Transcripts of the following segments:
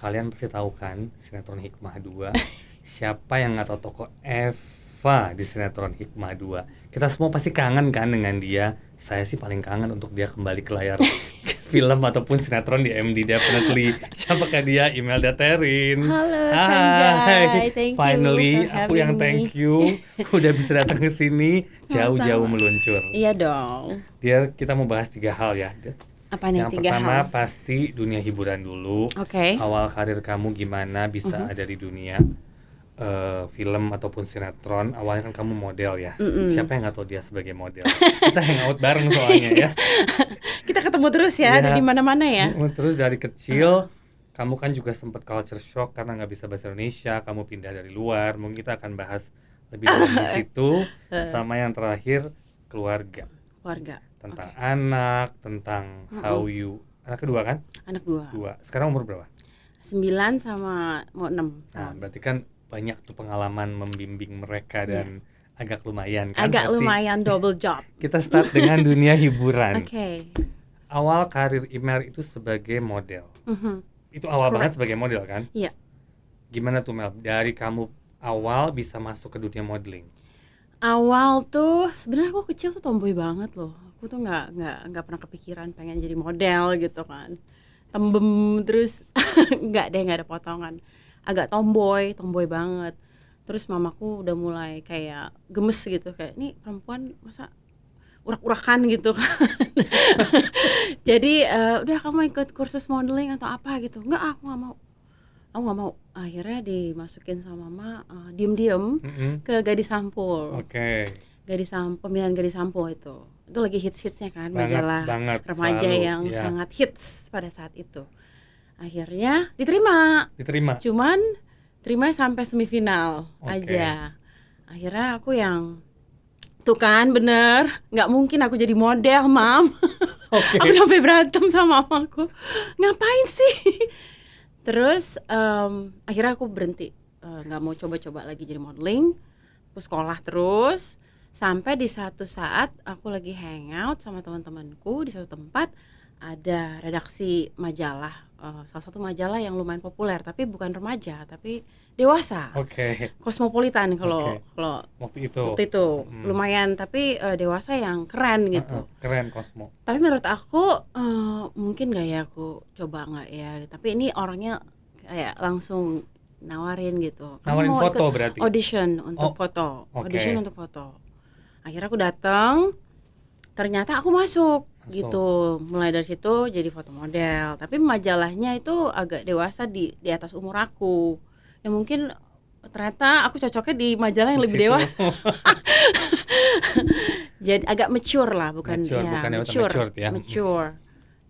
kalian pasti tahu kan sinetron Hikmah 2. Siapa yang nggak tahu tokoh Eva di sinetron Hikmah 2? Kita semua pasti kangen kan dengan dia. Saya sih paling kangen untuk dia kembali ke layar film ataupun sinetron di MD definitely. Siapakah dia? Imelda Terin. Halo Hai. Sanjay, thank Finally, you for aku yang having me. thank you udah bisa datang ke sini jauh-jauh Sama-sama. meluncur. Iya dong. Dia kita mau bahas 3 hal ya. Apa nih Yang 3 pertama hal? pasti dunia hiburan dulu. Oke. Awal karir kamu gimana bisa ada di dunia film ataupun sinetron. Awalnya kan kamu model ya. Siapa yang nggak tahu dia sebagai model? Kita hangout bareng soalnya ya. Kita ketemu terus ya, Iya. ada di mana-mana ya. Terus dari kecil kamu kan juga sempat culture shock karena nggak bisa bahasa Indonesia. Kamu pindah dari luar. Mungkin kita akan bahas lebih dalam di situ. Sama yang terakhir keluarga. Keluarga. Tentang anak, tentang how you. Anak kedua kan? Anak 2. 2. Sekarang umur berapa? 9 sama mau 6 Nah, tahun. berarti kan banyak tuh pengalaman membimbing mereka dan agak lumayan kan? Agak pasti. lumayan double job. Kita start dengan dunia hiburan. Oke. Awal karir Imel itu sebagai model. Itu awal banget sebagai model kan? Iya. Gimana tuh Mel? Dari kamu awal bisa masuk ke dunia modeling? Awal tuh sebenarnya aku kecil tuh tomboy banget loh. Aku tuh nggak pernah kepikiran pengen jadi model gitu kan. Tembem terus nggak ada potongan. Agak tomboy banget. Terus mamaku udah mulai kayak gemes gitu, kayak ini perempuan masa urak-urakan gitu kan. Jadi udah kamu ikut kursus modeling atau apa gitu. Enggak, aku nggak mau. Akhirnya dimasukin sama mama diem-diem ke Gadis Sampul. Oke. Pemilihan Gadis Sampul itu lagi hits-hitsnya kan, majalah banget, remaja selalu, yang ya. sangat hits pada saat itu. Akhirnya diterima. Cuman terima sampai semifinal aja. Akhirnya aku yang tuh kan bener, nggak mungkin aku jadi model, Mam. Aku sampai berantem sama mamaku. Ngapain sih? Terus akhirnya aku berhenti, nggak mau coba-coba lagi jadi modeling. Aku sekolah terus sampai di satu saat aku lagi hangout sama teman-temanku di suatu tempat, ada redaksi majalah, salah satu majalah yang lumayan populer tapi bukan remaja tapi dewasa. Cosmopolitan kalau waktu itu lumayan, tapi dewasa yang keren gitu. Keren Cosmo. Tapi menurut aku mungkin nggak ya aku coba nggak ya, tapi ini orangnya kayak langsung nawarin gitu. Nawarin Kamu foto ikut berarti? audition untuk foto. Audition untuk foto. Akhirnya aku datang, ternyata aku masuk gitu. Mulai dari situ jadi foto model. Tapi majalahnya itu agak dewasa di atas umur aku. Ya mungkin ternyata aku cocoknya di majalah yang lebih dewasa. Jadi agak mature lah, mature.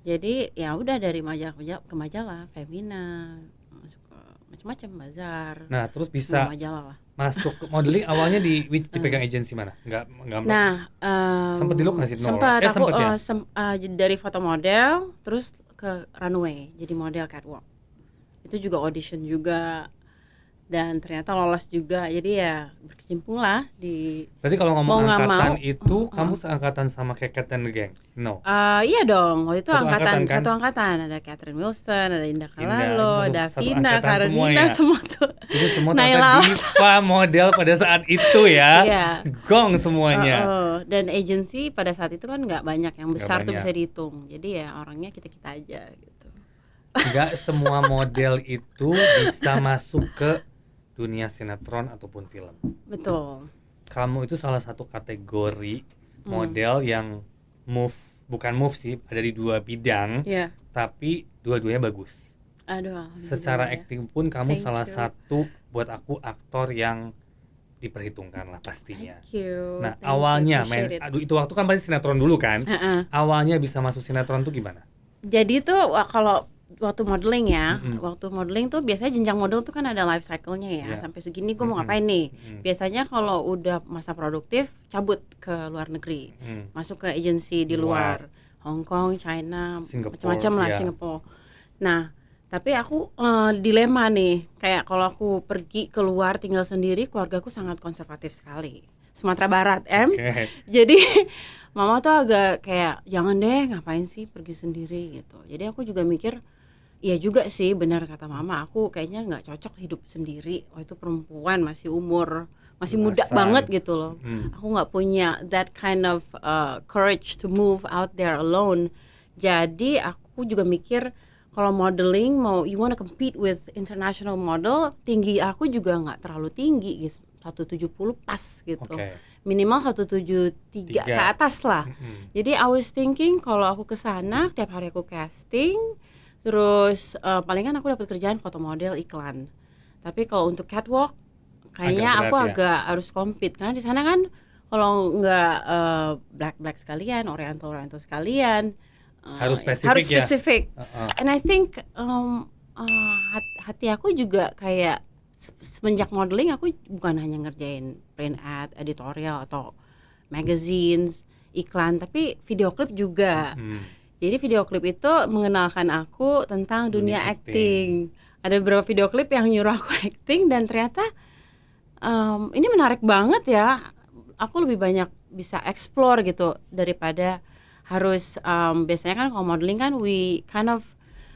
Jadi ya udah dari majalah ke majalah, Femina, masuk ke macam-macam, Bazar. Nah, terus bisa majalah lah. Masuk ke modeling awalnya dipegang agensi mana? Enggak. Nah, sempat di lokasi sempat aku ya? Dari foto model terus ke runway jadi model catwalk. Itu juga audition juga dan ternyata lolos juga. Jadi ya berkecimpung lah di. Berarti kalau ngomong angkatan itu kamu seangkatan sama Cat and the Gang? No. Iya dong. Waktu itu satu angkatan. Ada Catherine Wilson, ada Indah Kalalo, Davina, Karenina, ya? semua tuh. Itu semua ternyata diva model pada saat itu ya. Iya. Gong semuanya. Dan agensi pada saat itu kan nggak banyak yang besar tuh bisa dihitung. Jadi ya orangnya kita aja gitu. Nggak semua model itu bisa masuk ke dunia sinetron ataupun film. Betul. Kamu itu salah satu kategori model yang bukan move sih, ada di 2 bidang, tapi dua-duanya bagus. Aduh. Secara acting pun kamu salah satu buat aku aktor yang diperhitungkan lah pastinya. Nah, awalnya itu waktu kan pasti sinetron dulu kan? Awalnya bisa masuk sinetron tuh gimana? Jadi tuh kalau waktu modeling ya, waktu modeling tuh biasanya jenjang model tuh kan ada life cycle-nya ya. Sampai segini gue mau ngapain nih. Biasanya kalau udah masa produktif cabut ke luar negeri, masuk ke agensi di luar, Hong Kong, China, macam-macam lah, Singapura. Nah, tapi aku dilema nih, kayak kalau aku pergi keluar tinggal sendiri, keluargaku sangat konservatif sekali. Sumatera Barat, Jadi mama tuh agak kayak jangan deh, ngapain sih pergi sendiri gitu. Jadi aku juga mikir Iya juga sih, benar kata mama, aku kayaknya nggak cocok hidup sendiri. Oh itu perempuan masih muda Belasan. banget gitu loh. Aku nggak punya that kind of courage to move out there alone. Jadi aku juga mikir kalau modeling you wanna compete with international model, tinggi aku juga nggak terlalu tinggi gitu, 170 pas gitu. Minimal 173 ke atas lah. Jadi I was thinking kalau aku kesana tiap hari aku casting, terus palingan aku dapat kerjaan foto model iklan. Tapi kalau untuk catwalk kayaknya aku agak harus compete karena di sana kan kalau nggak black sekalian, oriental sekalian, harus spesifik. And I think hati aku juga kayak semenjak modeling aku bukan hanya ngerjain print ad, editorial atau magazines, iklan, tapi video klip juga. Jadi video klip itu mengenalkan aku tentang dunia acting. Ada beberapa video klip yang nyuruh aku acting dan ternyata ini menarik banget ya. Aku lebih banyak bisa explore gitu daripada harus biasanya kan kalau modeling kan we kind of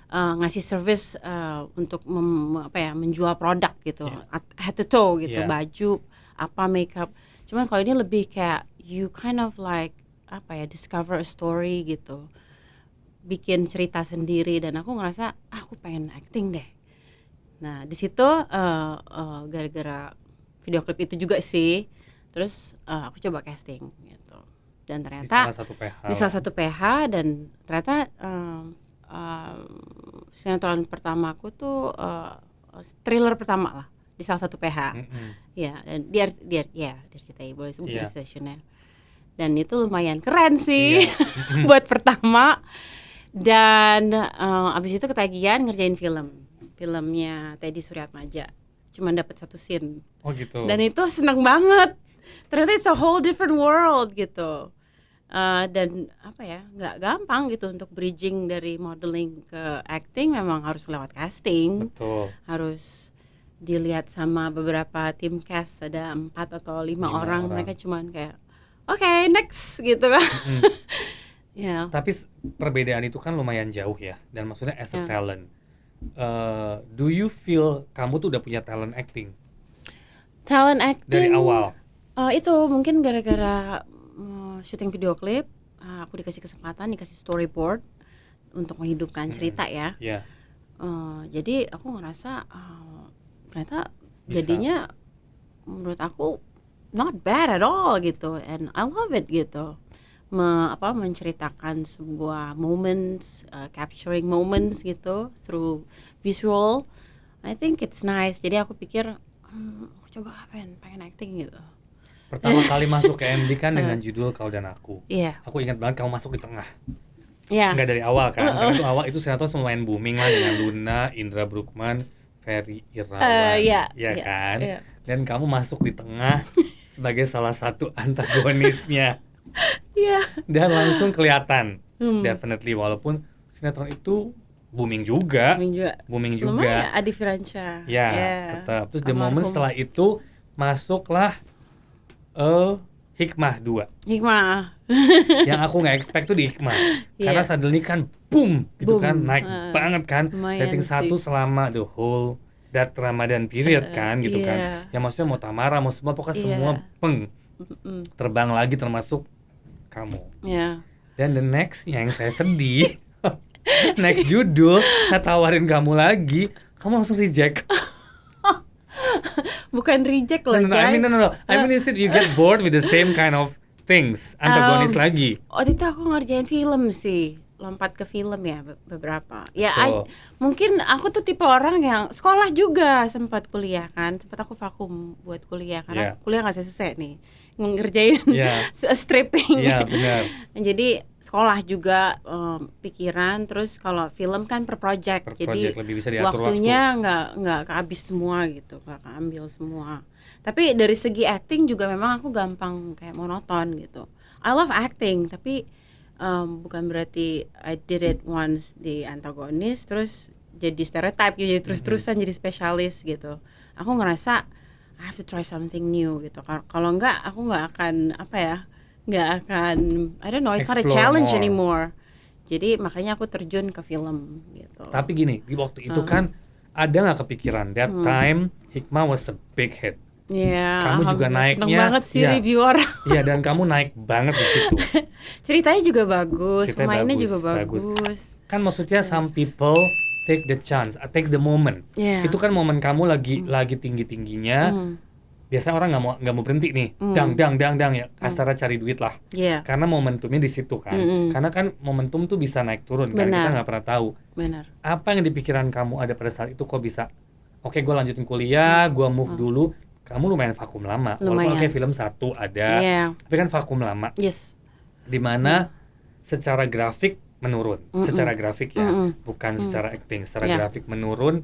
ngasih service untuk menjual produk gitu, head to toe gitu, baju, makeup. Cuman kalau ini lebih kayak you kind of like discover a story gitu, bikin cerita sendiri, dan aku ngerasa aku pengen acting deh. Nah di situ gara-gara video klip itu juga sih, terus aku coba casting gitu, dan ternyata di salah satu PH dan ternyata sinetron pertama aku tuh thriller pertama lah di salah satu PH. Ya, dan dia RCTI, boleh sebut stasiunnya. Dan itu lumayan keren sih buat pertama. Dan abis itu ketagihan ngerjain filmnya Teddy Suryatmaja. Cuman dapat 1 scene. Oh gitu. Dan itu seneng banget. Ternyata it's a whole different world gitu. Dan nggak gampang gitu untuk bridging dari modeling ke acting, memang harus lewat casting. Betul. Harus dilihat sama beberapa tim cast, ada 4 atau 5 orang. Mereka cuman kayak okay, next gitu kan. Tapi perbedaan itu kan lumayan jauh ya, dan maksudnya as a talent, do you feel kamu tuh udah punya talent acting dari awal? Itu mungkin gara-gara syuting video klip, aku dikasih kesempatan, dikasih storyboard untuk menghidupkan cerita ya. Jadi aku ngerasa ternyata jadinya menurut aku not bad at all gitu, and I love it gitu. Menceritakan sebuah moments, capturing moments gitu through visual. I think it's nice. Jadi aku pikir aku coba pengen acting gitu. Pertama kali masuk ke MD kan dengan judul Kau dan Aku. Aku ingat banget kamu masuk di tengah. Nggak dari awal kan. Karena itu awal itu sinetron lumayan booming lah dengan Luna, Indra Bruggman, Ferry Irawan, kan. Dan kamu masuk di tengah sebagai salah satu antagonisnya. Dan langsung kelihatan, definitely, walaupun sinetron itu booming juga. Lumayan, Adi Firansyah. Tetap. Terus the moment setelah itu masuklah Hikmah 2. Yang aku nggak expect tuh di Hikmah. Karena suddenly kan boom gitu kan, naik banget kan. Rating 1 selama the whole that Ramadan period kan gitu kan. Ya maksudnya mau Tamara, mau semua, pokoknya semua terbang lagi termasuk kamu. Dan the next yang saya sedih, next judul saya tawarin kamu lagi, kamu langsung reject. Bukan reject loh, no. I mean you get bored with the same kind of things, antagonis lagi. Waktu itu aku ngerjain film sih, lompat ke film ya beberapa. Mungkin aku tuh tipe orang yang sekolah juga, sempat kuliah kan, sempat aku vakum buat kuliah karena kuliah nggak selesai nih, ngerjain stripping. Benar. Jadi sekolah juga pikiran, terus kalau film kan per project, jadi lebih bisa diatur waktunya nggak kehabis semua gitu, nggak keambil semua. Tapi dari segi acting juga memang aku gampang kayak monoton gitu. I love acting, tapi bukan berarti I did it once di antagonis terus jadi stereotype gitu, jadi terus-terusan jadi spesialis gitu. Aku ngerasa I have to try something new gitu. Kalau enggak aku nggak akan I don't know, it's not a challenge anymore. Jadi makanya aku terjun ke film gitu. Tapi gini, di waktu itu kan ada nggak kepikiran that time Hikmah was a big hit. Iya. Kamu juga naiknya. Seneng banget sih review orang. Iya, dan kamu naik banget di situ. Ceritanya juga bagus, pemainnya juga bagus. Kan maksudnya some people take the chance, take the moment. Itu kan momen kamu lagi tinggi-tingginya. Biasanya orang nggak mau berhenti nih, dang ya, kasarnya cari duit lah. Karena momentumnya di situ kan. Karena kan momentum tuh bisa naik turun kan, kita nggak pernah tahu. Benar. Apa yang di pikiran kamu ada pada saat itu kok bisa? Oke, gue lanjutin kuliah, gue move dulu. Kamu lumayan vakum lama, walaupun film 1 ada, tapi kan vakum lama. Dimana secara grafik menurun, secara grafik ya, bukan secara acting, secara grafik menurun.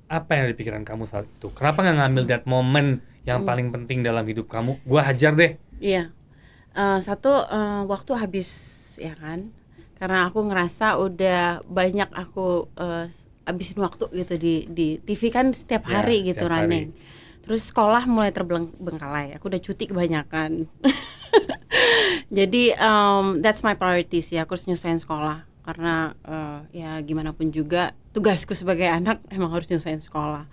Apa yang ada di pikiran kamu saat itu? Kenapa nggak ngambil that moment yang paling penting dalam hidup kamu? Gua hajar deh. Iya, waktu habis ya kan, karena aku ngerasa udah banyak aku habisin waktu gitu di TV kan setiap hari gitu running. Terus sekolah mulai terbengkalai, aku udah cuti kebanyakan. Jadi that's my priority sih, aku harus nyelesain sekolah. Karena ya gimana pun juga tugasku sebagai anak emang harus nyelesain sekolah.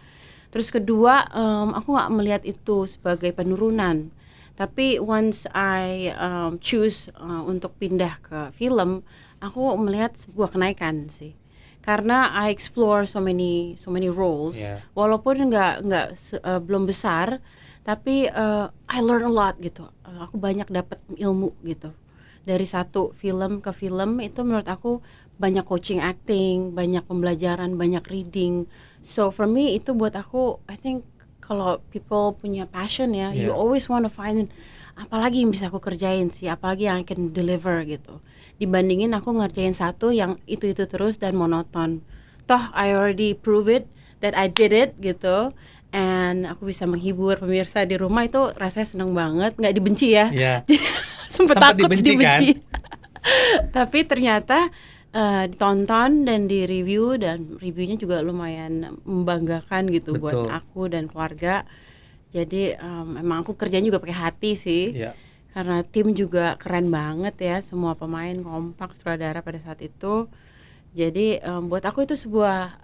Terus kedua, aku gak melihat itu sebagai penurunan. Tapi once I choose untuk pindah ke film, aku melihat sebuah kenaikan sih. Karena I explore so many roles, walaupun belum besar, tapi I learn a lot gitu. Aku banyak dapat ilmu gitu. Dari satu film ke film itu menurut aku banyak coaching acting, banyak pembelajaran, banyak reading. So for me itu buat aku, I think kalau people punya passion ya, you always want to find apalagi yang bisa aku kerjain sih, apalagi yang I can deliver gitu. Dibandingin aku ngerjain satu yang itu terus dan monoton. Toh I already prove it that I did it gitu. And aku bisa menghibur pemirsa di rumah, itu rasanya seneng banget, nggak dibenci ya. Sempet takut dibenci kan? Tapi ternyata ditonton dan di review, dan reviewnya juga lumayan membanggakan gitu. Betul. Buat aku dan keluarga. Jadi emang aku kerjanya juga pakai hati sih. Karena tim juga keren banget ya, semua pemain kompak, sutradara pada saat itu. Jadi buat aku itu sebuah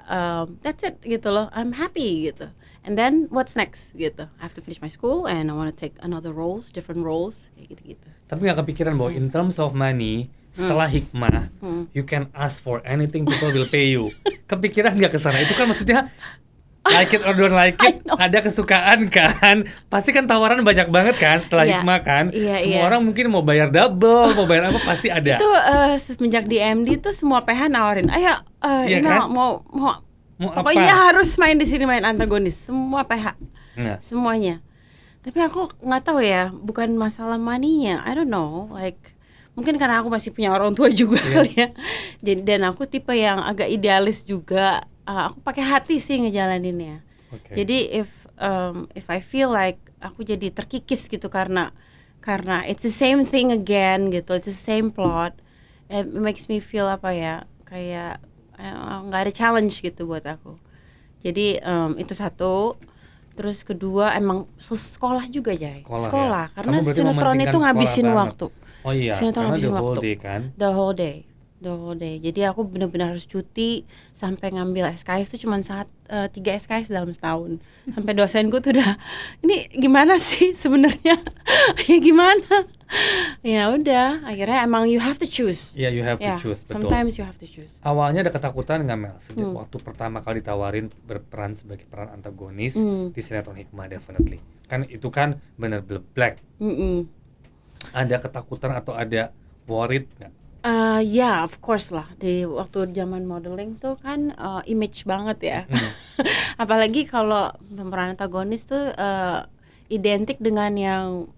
that's it gitu loh, I'm happy gitu. And then what's next gitu, I have to finish my school and I want to take another roles, different roles kayak gitu-gitu. Tapi nggak kepikiran bahwa in terms of money setelah Hikmah, you can ask for anything, people will pay you. Kepikiran nggak kesana? Itu kan maksudnya like it or don't like it, ada kesukaan kan, pasti kan tawaran banyak banget kan setelah Hikmah kan. Semua orang mungkin mau bayar double, mau bayar apa pasti ada. Itu semenjak di MD tuh semua PH nawarin, ayo kan? mau pokoknya harus main di sini, main antagonis, semua PH, semuanya. Tapi aku nggak tahu ya, bukan masalah money-nya, I don't know, like mungkin karena aku masih punya orang tua juga kali ya. Jadi dan aku tipe yang agak idealis juga. Aku pakai hati sih ngejalaninnya. Jadi if I feel like aku jadi terkikis gitu karena it's the same thing again gitu, it's the same plot, it makes me feel apa ya, kayak nggak ada challenge gitu buat aku. Jadi itu satu. Terus kedua emang sekolah juga Jay. Sekolah. Karena sinetron itu ngabisin waktu. Oh iya, sinetron karena the whole day kan. The whole day. Jadi aku benar-benar harus cuti sampai ngambil SKS itu cuma 3 SKS dalam setahun. Sampai dosenku tuh udah, ini gimana sih sebenarnya? Ya gimana? Ya udah, akhirnya emang you have to choose. Iya, you have to choose, betul. Sometimes you have to choose. Awalnya ada ketakutan nggak Mel? Sejak waktu pertama kali ditawarin berperan sebagai peran antagonis di sinetron Hikmah, definitely. Kan itu kan bener-bener black. Ada ketakutan atau ada worried nggak? Ya, of course lah. Di waktu zaman modeling tuh kan image banget ya. Apalagi kalau pemeran antagonis tuh identik dengan yang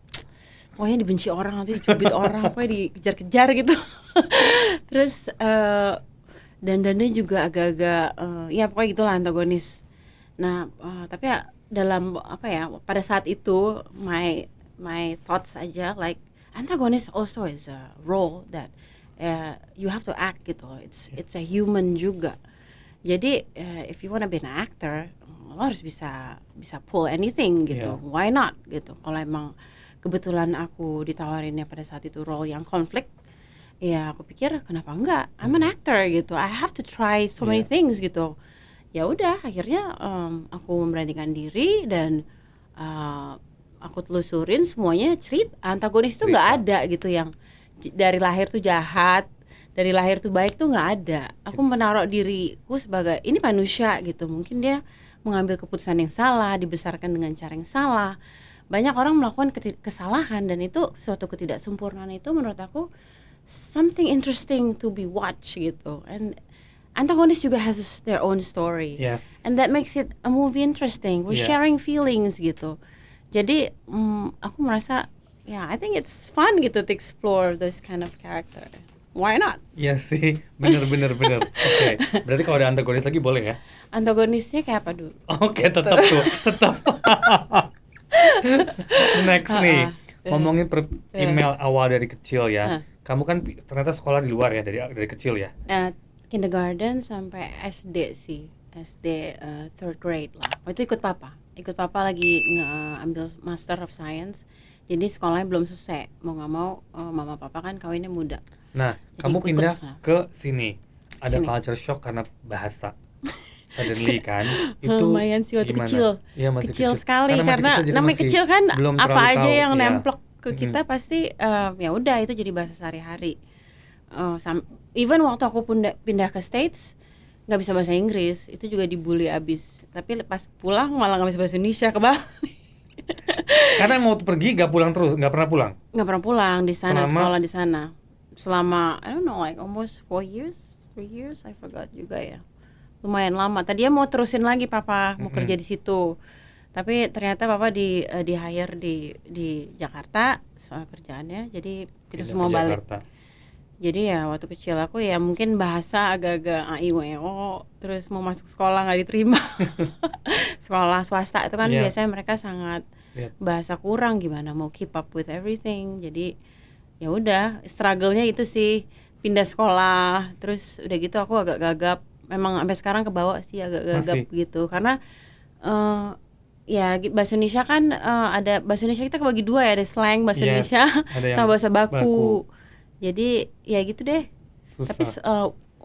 pokoknya dibenci orang, nanti dicubit orang, pokoknya dikejar-kejar gitu. Terus dandannya juga agak-agak ya pokoknya gitulah antagonis. Nah, tapi ya dalam apa ya, pada saat itu my thoughts aja like antagonis also is a role that you have to act gitu. It's a human juga. Jadi if you wanna be an actor, lo harus bisa pull anything gitu. Why not gitu. Kalau emang kebetulan aku ditawarinnya pada saat itu role yang konflik, ya aku pikir kenapa enggak, I'm an actor gitu, I have to try so many things gitu. Ya udah akhirnya aku memberanikan diri dan aku telusurin semuanya, cerita antagonis itu nggak ada gitu yang dari lahir tuh jahat, dari lahir tuh baik tuh nggak ada. Aku menaruh diriku sebagai ini manusia gitu, mungkin dia mengambil keputusan yang salah, dibesarkan dengan cara yang salah. Banyak orang melakukan kesalahan dan itu suatu ketidaksempurnaan, itu menurut aku something interesting to be watched gitu. And antagonis juga has their own story. And that makes it a movie interesting. We're sharing feelings gitu. Jadi aku merasa I think it's fun gitu to explore this kind of character. Why not? Iya sih, bener. Oke, berarti kalau ada antagonis lagi boleh ya? Antagonisnya kayak apa dulu? Oke, tetap. Next nih, ngomongin email awal dari kecil ya. Kamu kan ternyata sekolah di luar ya dari kecil ya? Kindergarten sampai SD sih, SD third grade lah. Itu ikut papa lagi ngambil Master of Science. Jadi sekolahnya belum selesai. Mau nggak mau mama papa kan kawinnya muda. Nah, jadi kamu pindah ke sini. Ada culture shock karena bahasa. Suddenly kan. Itu lumayan sih waktu kecil. Iya, masih kecil sekali karena namanya kecil kan apa aja yang nemplok ke kita pasti ya udah itu jadi bahasa sehari-hari. Even waktu aku pindah ke States nggak bisa bahasa Inggris, itu juga dibully abis. Tapi pas pulang malah nggak bisa bahasa Indonesia ke Bali. Karena mau pergi nggak pernah pulang. Nggak pernah pulang di sana, sekolah di sana selama I don't know like almost 3 years, I forgot juga ya. Lumayan lama. Tadinya mau terusin lagi papa, mau kerja di situ. Tapi ternyata papa di hire di Jakarta soal kerjaannya, jadi kita semua balik. Jadi ya waktu kecil aku ya mungkin bahasa agak-agak AIWO, terus mau masuk sekolah nggak diterima. Sekolah swasta itu kan biasanya mereka sangat bahasa kurang, gimana mau keep up with everything. Jadi ya udah struggle-nya itu sih, pindah sekolah, terus udah gitu aku agak gagap. Memang sampai sekarang kebawa sih agak gagap gitu karena ya bahasa Indonesia kan ada bahasa Indonesia kita kebagi dua ya, ada slang bahasa Indonesia sama bahasa baku. Jadi ya gitu deh. Susah. Tapi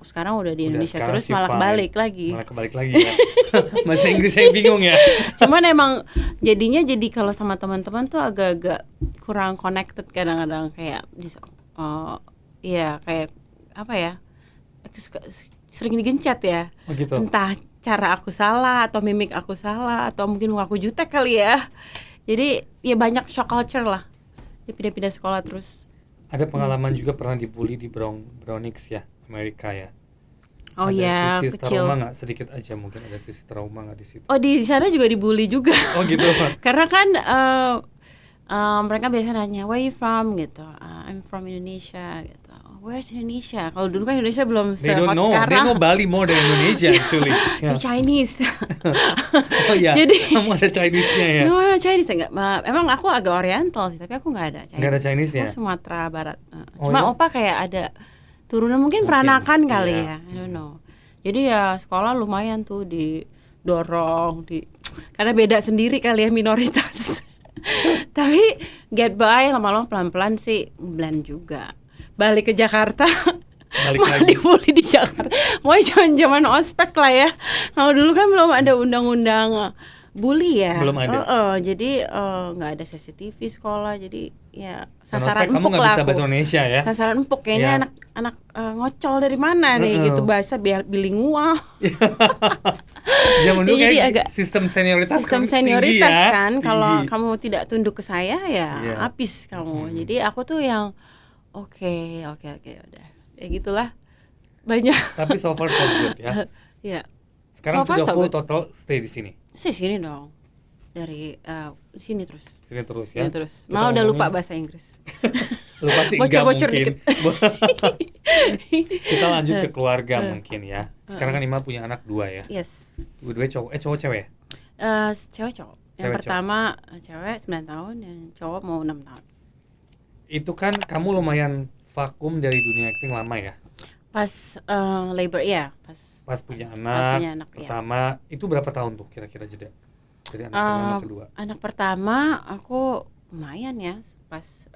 sekarang udah di Indonesia terus malah kebalik lagi. Malah kebalik lagi ya. Bahasa Inggris saya bingung ya. Cuman emang jadinya jadi kalau sama teman-teman tuh agak-agak kurang connected kadang-kadang, kayak ya kayak apa ya? Sering digencet ya. Gitu. Entah cara aku salah atau mimik aku salah atau mungkin aku jutek kali ya. Jadi ya banyak shock culture lah. Dia pindah-pindah sekolah terus. Ada pengalaman juga pernah dibully di Bronx ya, Amerika ya. Oh iya, sisi kecil. Trauma nggak, sedikit aja mungkin ada sisi trauma nggak di situ? Oh di sana juga dibully juga. Oh gitu. Karena kan mereka biasa nanya where you from gitu. I'm from Indonesia gitu. Where's Indonesia? Kalau dulu kan Indonesia belum se-hot sekarang. They know Bali more than Indonesia actually. You're Chinese. Oh iya. Jadi kamu ada Chinese-nya ya? No, Chinese enggak. Emang aku agak Oriental sih, tapi aku nggak ada Chinese. Nggak ada Chinese-nya? Aku Sumatera Barat. Cuma opa kayak ada turunan mungkin peranakan kali ya. I don't know. Jadi ya sekolah lumayan tuh didorong karena beda sendiri kali ya, minoritas. Tapi get by, lama-lama pelan-pelan sih blend juga. Balik ke Jakarta, malah dibully di Jakarta. Mau zaman ospek lah ya. Kalau dulu kan belum ada undang-undang bully ya. Belum ada. Jadi nggak ada CCTV sekolah. Jadi ya sasaran empuk kamu lah bisa bahasa Indonesia ya. Sasaran empuk kayaknya anak ngocol dari mana nih gitu, bahasa bilingual. Zaman dulu jadi agak sistem senioritas ya, kan. Kalau kamu tidak tunduk ke saya ya habis kamu. Jadi aku tuh yang Oke, udah. Ya gitulah. Banyak. Tapi so far so good ya. Iya. Sekarang so sudah full good. Total stay di sini. Stay sini dong. Dari sini terus. Sini terus ya. Malah udah lupa bahasa Inggris. Lupa sih enggak bocor mungkin. Dikit. Kita lanjut ke keluarga mungkin ya. Sekarang kan Ima punya anak 2 ya. Yes. Dua cowok cewek ya? Cewek cowok. Yang pertama cewek 9 tahun, yang cowok mau 6 tahun. Itu kan kamu lumayan vakum dari dunia acting lama ya? Pas labor ya, pas punya anak pertama ya. Itu berapa tahun tuh kira-kira jeda dari anak pertama kedua? Anak pertama aku lumayan ya, pas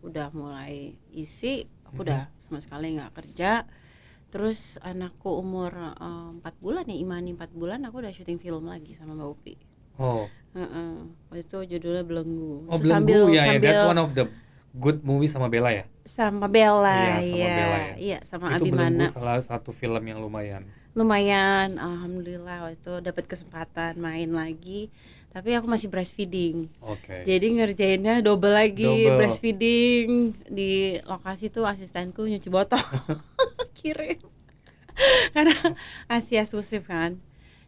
udah mulai isi aku udah sama sekali nggak kerja. Terus anakku umur 4 bulan ya, Imani 4 bulan, aku udah syuting film lagi sama Mbak Upi. Waktu itu judulnya Belenggu. Oh, Belenggu ya, that's one of the good movie sama Bella ya? Sama Bella, iya, sama Bella ya. Iya, sama itu Abimana. Belenggu salah satu film yang lumayan, alhamdulillah waktu itu dapat kesempatan main lagi. Tapi aku masih breastfeeding. Jadi ngerjainnya double lagi. Breastfeeding di lokasi tuh asistenku nyuci botol kirim karena Asia eksklusif kan.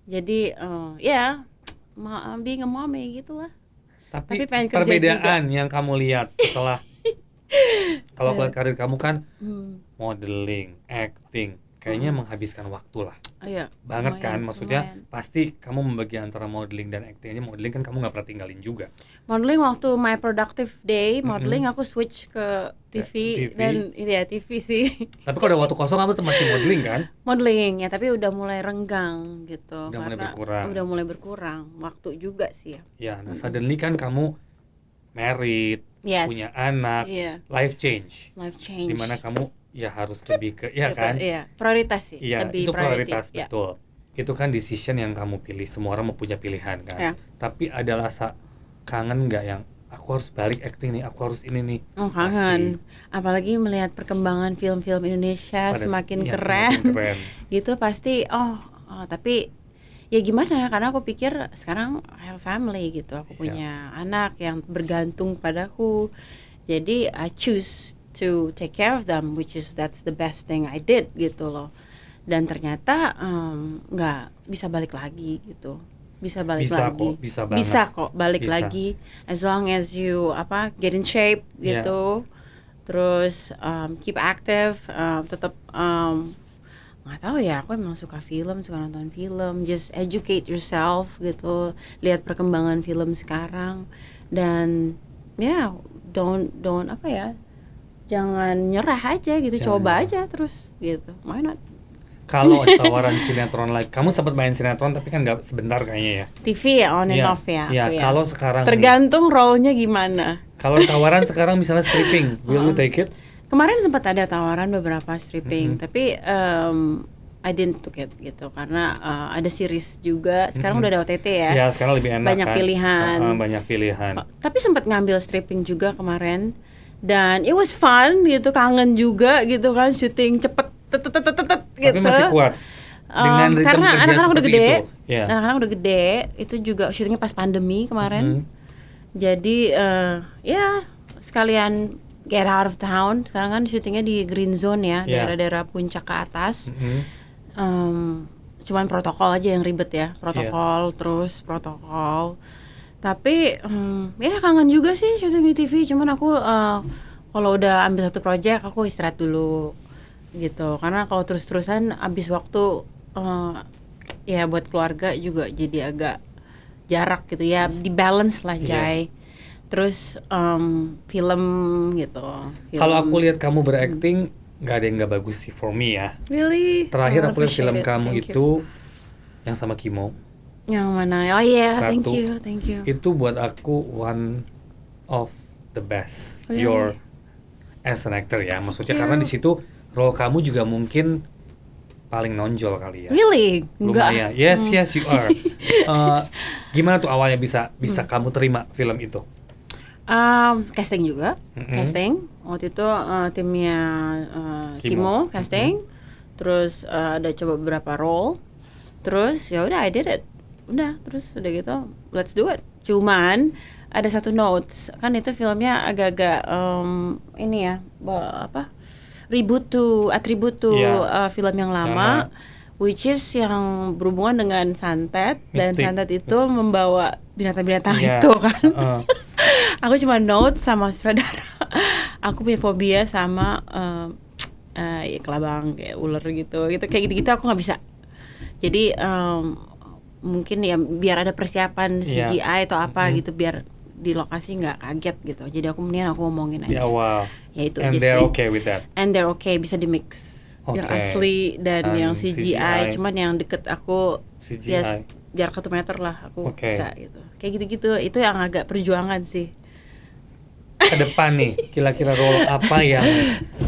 Jadi being a mommy gitulah. Tapi pengen kerja perbedaan juga. yang kamu lihat setelah kalau karir kamu kan modeling, acting, kayaknya menghabiskan waktu lah. Iya, banget lumayan, kan, maksudnya lumayan. Pasti kamu membagi antara modeling dan acting. Ini modeling kan kamu nggak pernah tinggalin juga. Modeling waktu my productive day, modeling aku switch ke TV. Dan TV sih. Tapi kalau ada waktu kosong kamu tuh masih modeling kan? Modeling ya, tapi udah mulai renggang gitu. Udah mulai berkurang waktu juga sih ya. Ya, nah suddenly kan kamu married, punya anak, life change. Dimana kamu ya harus lebih ke kan? Iya, prioritas sih. Iya, lebih itu prioritas, ya. betul. Itu kan decision yang kamu pilih. Semua orang mau punya pilihan kan. Ya. Tapi ada rasa kangen nggak yang aku harus balik acting nih, aku harus ini nih. Oh, kangen. Apalagi melihat perkembangan film-film Indonesia semakin keren. Gitu pasti tapi ya gimana, karena aku pikir sekarang I have family gitu. Aku punya anak yang bergantung padaku. Jadi I choose to take care of them, that's the best thing I did gitu loh. Dan ternyata nggak bisa balik lagi gitu. Bisa kok balik lagi as long as you get in shape gitu. Terus keep active, tetap nggak tahu ya, aku emang suka nonton film, just educate yourself gitu, lihat perkembangan film sekarang, dan don't jangan nyerah aja gitu, coba aja terus gitu, why not? Kalau tawaran sinetron lagi, kamu sempat main sinetron tapi kan nggak sebentar kayaknya ya? TV ya, on and off ya. Kalau sekarang tergantung role-nya gimana. Kalau tawaran sekarang misalnya stripping, will you take it? Kemarin sempat ada tawaran beberapa stripping, tapi I didn't take it gitu karena ada series juga. Sekarang udah ada OTT ya. Ya, sekarang lebih enak banyak kan? Pilihan. Tapi sempat ngambil stripping juga kemarin. Dan it was fun gitu, kangen juga gitu kan, syuting cepet gitu. Tapi masih kuat dengan karena anak-anak udah gede. Anak-anak udah gede, itu juga syutingnya pas pandemi kemarin. Jadi sekalian get out of town. Sekarang kan syutingnya di green zone ya, daerah-daerah puncak ke atas. Cuman protokol aja yang ribet ya, terus protokol. Tapi kangen juga sih syuting di TV. Cuman aku kalau udah ambil satu project aku istirahat dulu gitu. Karena kalau terus-terusan habis waktu buat keluarga juga jadi agak jarak gitu ya. Di balance lah Jai. Terus film gitu. Kalau aku lihat kamu berakting nggak ada yang nggak bagus sih for me ya. Really? Terakhir aku lihat film kamu itu yang sama Kimo. Yang mana? Oh iya, Ratu. thank you. Itu buat aku one of the best your as an actor ya. Maksudnya karena di situ role kamu juga mungkin paling nonjol kali ya. Really? Lumayan. Yes, you are. Gimana tuh awalnya bisa kamu terima film itu? Casting juga, casting. Waktu itu timnya Kimo casting. Terus ada coba beberapa role. Terus ya udah I did it. Terus udah gitu let's do it. Cuman ada satu notes, kan itu filmnya agak-agak atribut film yang lama, which is yang berhubungan dengan santet. Dan santet itu membawa binatang-binatang itu kan. Aku cuma note sama sutradara, aku punya fobia sama kelabang kayak ular gitu kayak gitu aku nggak bisa. Jadi mungkin ya biar ada persiapan CGI atau apa gitu, biar di lokasi nggak kaget gitu. Jadi aku ngomongin aja. Ya itu aja sih. And they're okay with that. And they're okay, bisa di mix. Yang asli dan yang CGI. Cuman yang deket aku CGI. Jarak 1 meter lah aku bisa gitu. Kayak gitu-gitu. Itu yang agak perjuangan sih. ke depan nih, kira-kira role apa yang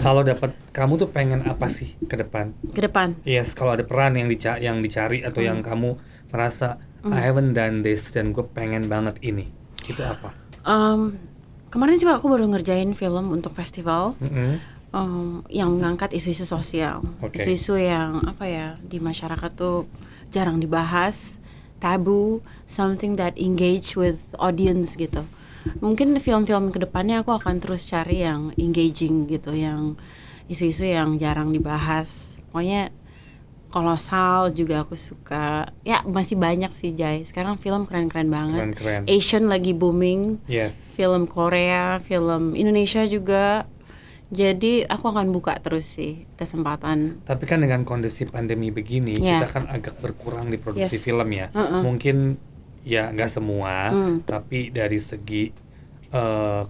kalau dapat kamu tuh pengen apa sih ke depan? Ke depan. Yes, kalau ada peran yang dicari atau yang kamu merasa I haven't done this dan gue pengen banget ini. Itu apa? Kemarin sih aku baru ngerjain film untuk festival. Yang mengangkat isu-isu sosial, isu-isu yang apa ya di masyarakat tuh jarang dibahas, tabu, something that engage with audience gitu. Mungkin film-film kedepannya aku akan terus cari yang engaging gitu, yang isu-isu yang jarang dibahas. Pokoknya kolosal juga aku suka. Ya masih banyak sih Jai. Sekarang film keren-keren banget. Keren-keren. Asian lagi booming. Yes. Film Korea, film Indonesia juga. Jadi aku akan buka terus sih kesempatan. Tapi kan dengan kondisi pandemi begini, kita kan agak berkurang di produksi film ya. Mungkin ya nggak semua, tapi dari segi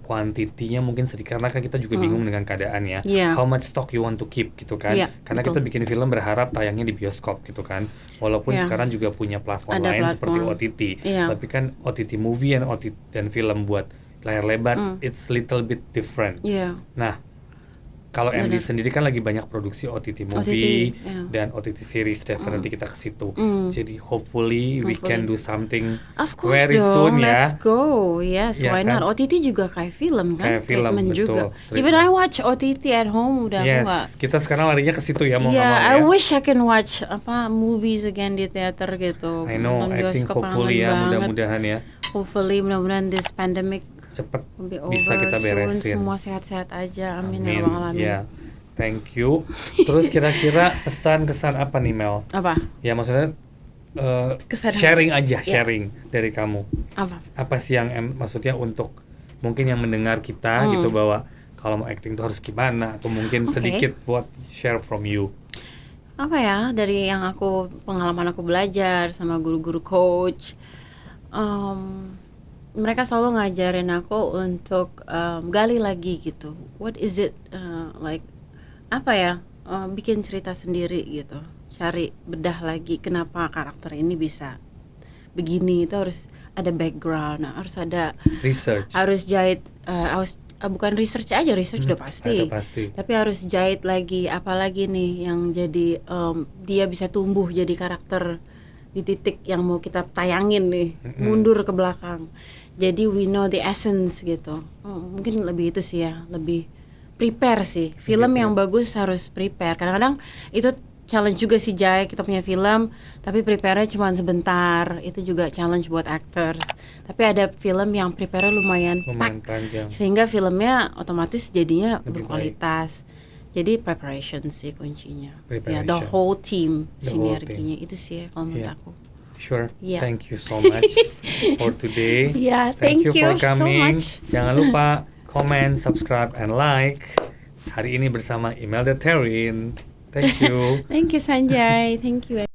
kuantitinya mungkin sedikit. Karena kan kita juga bingung dengan keadaannya. How much stock you want to keep gitu kan. Karena kita bikin film berharap tayangnya di bioskop gitu kan. Walaupun sekarang juga punya platform lain seperti OTT. Tapi kan OTT movie dan film buat layar lebar, it's little bit different. Nah, kalau MD sendiri kan lagi banyak produksi OTT movie dan OTT series, definitely kita ke situ. Jadi hopefully we can do something very soon ya. Let's go. Yes, why not? OTT juga kayak film kan? Kayak film, betul. Juga. Even I watch OTT at home udah Yes, kita sekarang larinya ke situ ya, mau nggak mau I wish I can watch movies again di teater gitu. I know, I think hopefully ya, mudah-mudahan ya. Hopefully mudah-mudahan this pandemic cepet bisa kita beresin. Semua sehat-sehat aja, amin ya rabbal alamin. Yeah. Thank you. Terus kira-kira kesan apa nih Mel? Apa? Ya maksudnya sharing aja, sharing dari kamu. Apa sih yang maksudnya untuk mungkin yang mendengar kita gitu, bahwa kalau mau acting tuh harus gimana, atau mungkin sedikit buat share from you. Apa ya, dari yang pengalaman aku belajar sama guru-guru coach. Mereka selalu ngajarin aku untuk gali lagi gitu. What is it like? Apa ya? Bikin cerita sendiri gitu. Cari bedah lagi kenapa karakter ini bisa begini. Itu harus ada background, harus ada research. Harus jahit. Bukan research aja, research udah pasti. Tapi harus jahit lagi. Apalagi nih yang jadi dia bisa tumbuh jadi karakter di titik yang mau kita tayangin nih, mundur ke belakang. Jadi we know the essence gitu. Mungkin lebih itu sih ya, lebih prepare sih. Film yang bagus harus prepare. Kadang-kadang itu challenge juga sih Jai, kita punya film tapi prepare-nya cuma sebentar. Itu juga challenge buat actors. Tapi ada film yang prepare-nya lumayan panjang, sehingga filmnya otomatis jadinya berkualitas. Jadi preparation sih kuncinya. Ya, the whole team, sinerginya itu sih ya kalau menurut aku. Sure. Thank you so much for today. Thank you for coming. So much. Jangan lupa comment, subscribe, and like. Hari ini bersama Imelda Therin. Thank you. Thank you Sanjay. Thank you.